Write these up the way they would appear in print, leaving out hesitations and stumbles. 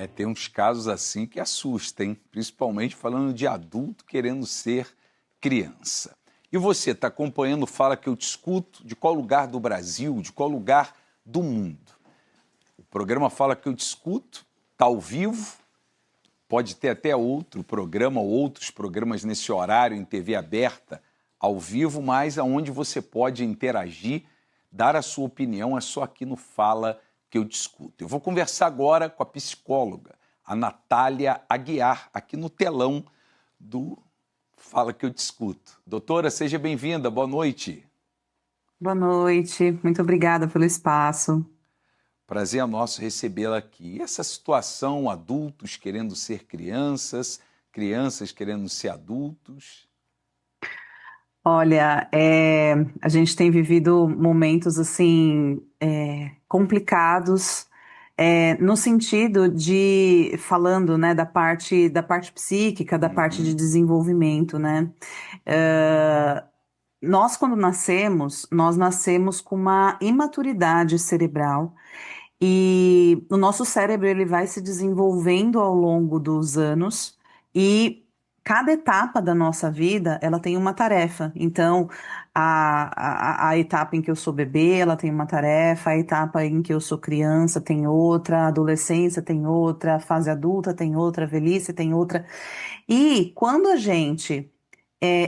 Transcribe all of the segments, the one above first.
Tem uns casos assim que assustam, hein? Principalmente falando de adulto querendo ser criança. E você está acompanhando o Fala Que Eu Te Escuto? De qual lugar do Brasil, de qual lugar do mundo? O programa Fala Que Eu Te Escuto está ao vivo, pode ter até outro programa ou outros programas nesse horário em TV aberta, ao vivo, mas aonde você pode interagir, dar a sua opinião, é só aqui no Fala Que Eu Te Escuto. Eu vou conversar agora com a psicóloga, a Natália Aguiar, aqui no telão do Fala Que Eu Te Escuto. Doutora, seja bem-vinda, boa noite. Boa noite, muito obrigada pelo espaço. Prazer é nosso recebê-la aqui. E essa situação, adultos querendo ser crianças, crianças querendo ser adultos. Olha, a gente tem vivido momentos assim complicados, no sentido de falando, né, da parte psíquica, da parte de Uhum. desenvolvimento, né? Nós quando nascemos, nós nascemos com uma imaturidade cerebral. E o nosso cérebro ele vai se desenvolvendo ao longo dos anos e cada etapa da nossa vida ela tem uma tarefa. Então, a etapa em que eu sou bebê, ela tem uma tarefa, a etapa em que eu sou criança tem outra, a adolescência tem outra, a fase adulta tem outra, a velhice tem outra. E quando a gente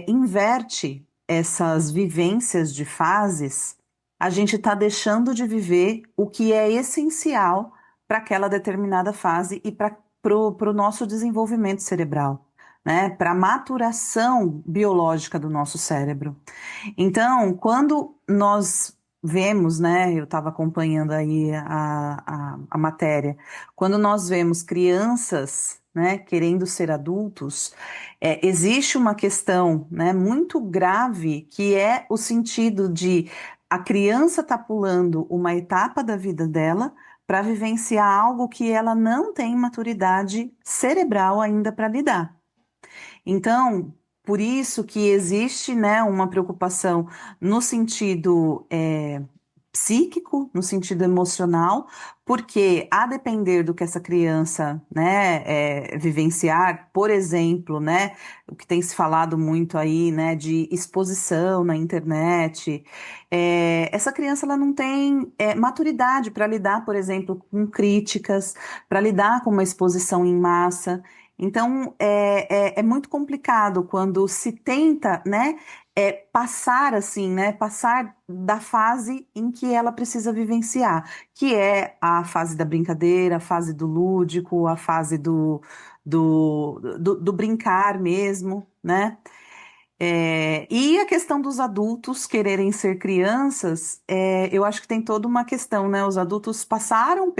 inverte essas vivências de fases, a gente está deixando de viver o que é essencial para aquela determinada fase e para o nosso desenvolvimento cerebral, né? Para a maturação biológica do nosso cérebro. Então, quando nós vemos, né, eu estava acompanhando aí a matéria, quando nós vemos crianças, né, querendo ser adultos, existe uma questão, né, muito grave que é o sentido de a criança estar pulando uma etapa da vida dela para vivenciar algo que ela não tem maturidade cerebral ainda para lidar. Então, por isso que existe, né, uma preocupação no sentido psíquico, no sentido emocional, porque a depender do que essa criança, né, vivenciar, por exemplo, né, o que tem se falado muito aí, né, de exposição na internet, essa criança ela não tem maturidade para lidar, por exemplo, com críticas, para lidar com uma exposição em massa. Então, é muito complicado quando se tenta, né, passar assim, né, passar da fase em que ela precisa vivenciar, que é a fase da brincadeira, a fase do lúdico, a fase do brincar mesmo, né? E a questão dos adultos quererem ser crianças, eu acho que tem toda uma questão, né? Os adultos passaram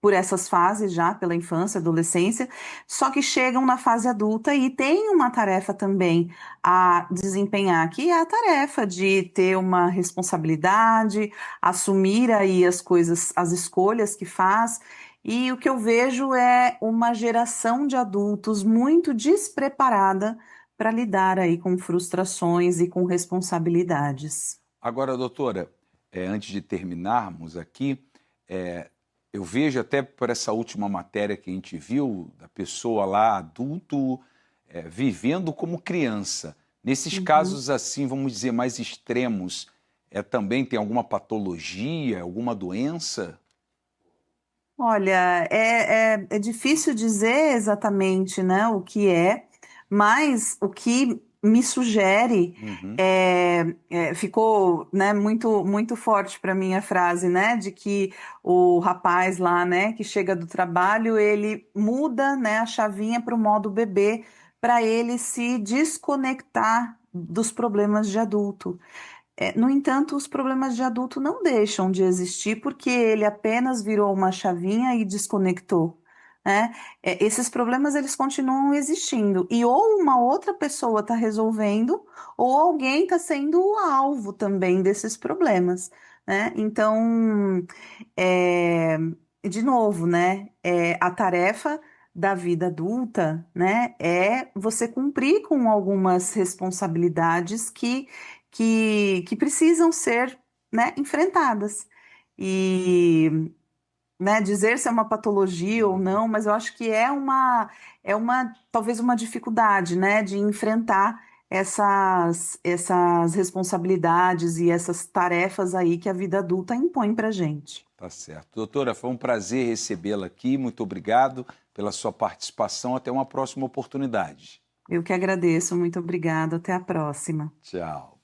por essas fases já, pela infância, adolescência, só que chegam na fase adulta e tem uma tarefa também a desempenhar, que é a tarefa de ter uma responsabilidade, assumir aí as coisas, as escolhas que faz. E o que eu vejo é uma geração de adultos muito despreparada para lidar aí com frustrações e com responsabilidades. Agora, doutora, antes de terminarmos aqui, é, eu vejo até por essa última matéria que a gente viu, da pessoa lá, adulto, vivendo como criança. Nesses Uhum. casos assim, vamos dizer, mais extremos, também tem alguma patologia, alguma doença? Olha, é difícil dizer exatamente, né, o que é, mas o que me sugere Uhum. ficou, né, muito muito forte para mim a frase, né, de que o rapaz lá, né, que chega do trabalho, ele muda, né, a chavinha para o modo bebê, para ele se desconectar dos problemas de adulto. No entanto, os problemas de adulto não deixam de existir porque ele apenas virou uma chavinha e desconectou, né? Esses problemas eles continuam existindo e ou uma outra pessoa está resolvendo ou alguém está sendo o alvo também desses problemas, né? Então, é, de novo, né? A tarefa da vida adulta, né, é você cumprir com algumas responsabilidades que precisam ser, né, enfrentadas. E né, dizer se é uma patologia ou não, mas eu acho que talvez uma dificuldade, né, de enfrentar essas responsabilidades e essas tarefas aí que a vida adulta impõe para gente. Tá certo. Doutora, foi um prazer recebê-la aqui. Muito obrigado pela sua participação. Até uma próxima oportunidade. Eu que agradeço, muito obrigada, até a próxima. Tchau.